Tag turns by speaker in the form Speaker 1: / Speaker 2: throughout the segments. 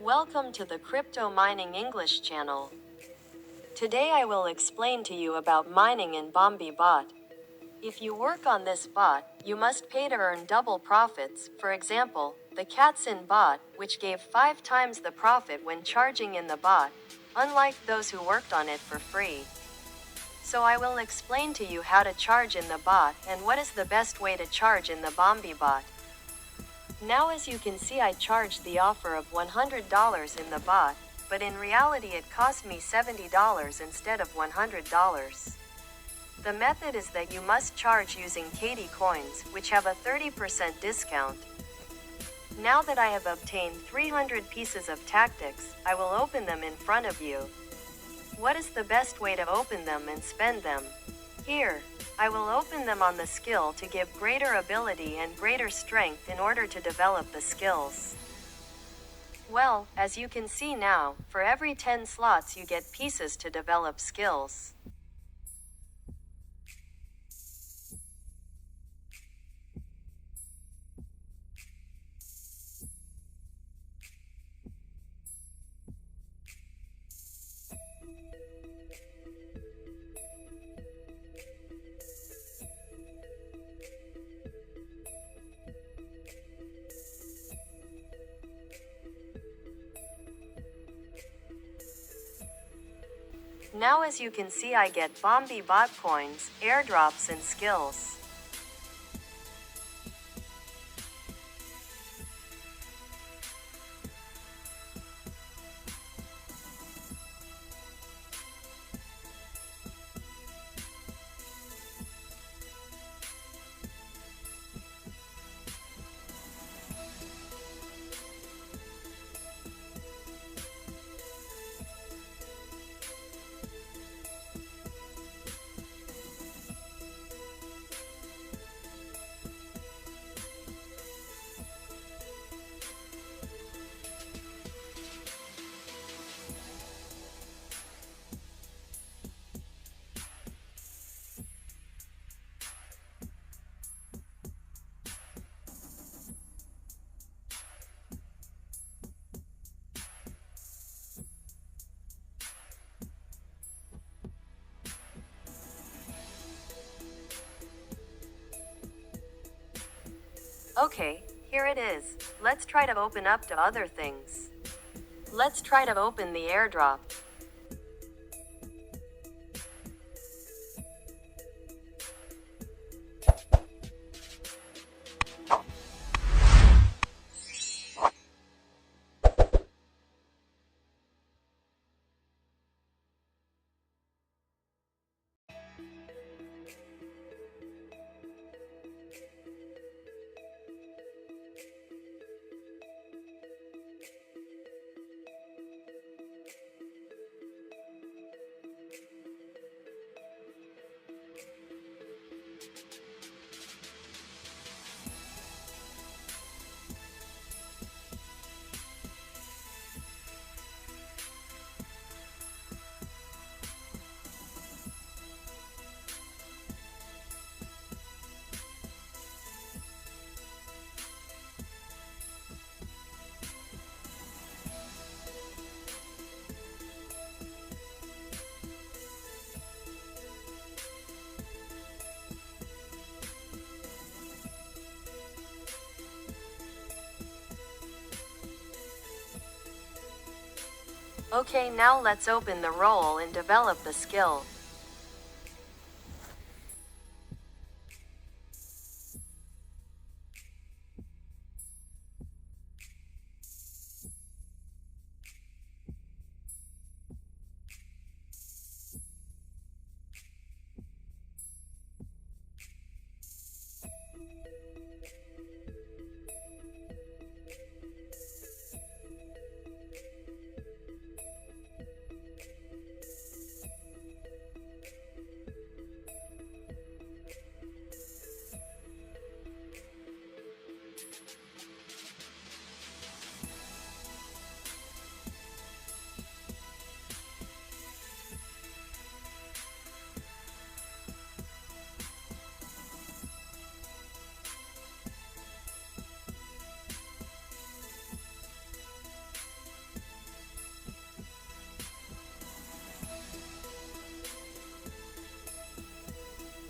Speaker 1: Welcome to the Crypto Mining English channel. Today I will explain to you about mining in Bombi Bot. If you work on this bot, you must pay to earn double profits. For example, the cats in bot, which gave 5 times the profit when charging in the bot, unlike those who worked on it for free. So I will explain to you how to charge in the bot and what is the best way to charge in the Bombi Bot. Now as you can see, I charged the offer of $100 in the bot, but in reality it cost me $70 instead of $100. The method is that you must charge using KD coins, which have a 30% discount. Now that I have obtained 300 pieces of tactics, I will open them in front of you. What is the best way to open them and spend them? Here, I will open them on the skill to give greater ability and greater strength in order to develop the skills. Well, as you can see now, for every 10 slots you get pieces to develop skills. Now as you can see, I get Bombi Bot coins, airdrops and skills. Okay, here it is. Let's try to open up to other things. Let's try to open the airdrop. Okay, now let's open the role and develop the skill.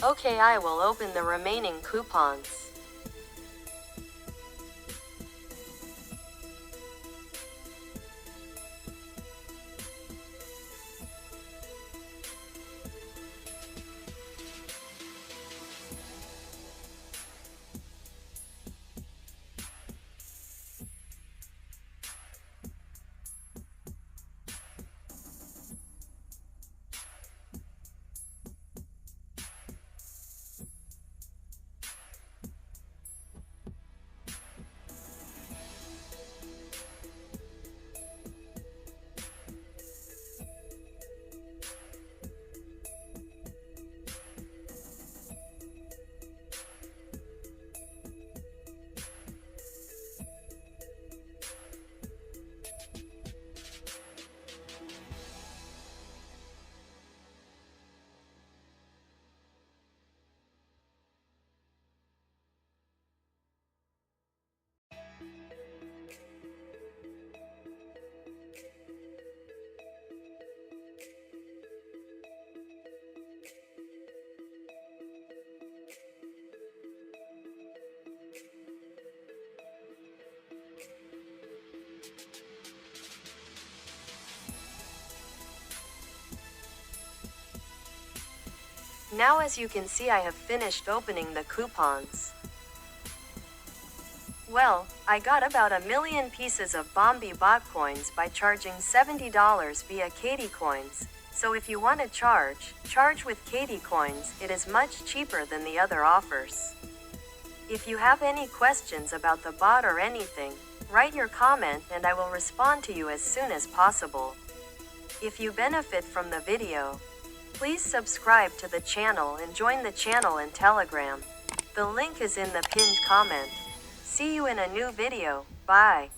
Speaker 1: Okay, I will open the remaining coupons. Now as you can see, I have finished opening the coupons. Well, I got about 1,000,000 pieces of Bombi Bot coins by charging $70 via Katie coins. So if you want to charge with Katie coins, it is much cheaper than the other offers. If you have any questions about the bot or anything, write your comment and I will respond to you as soon as possible. If you benefit from the video, please subscribe to the channel and join the channel in Telegram. The link is in the pinned comment. See you in a new video. Bye.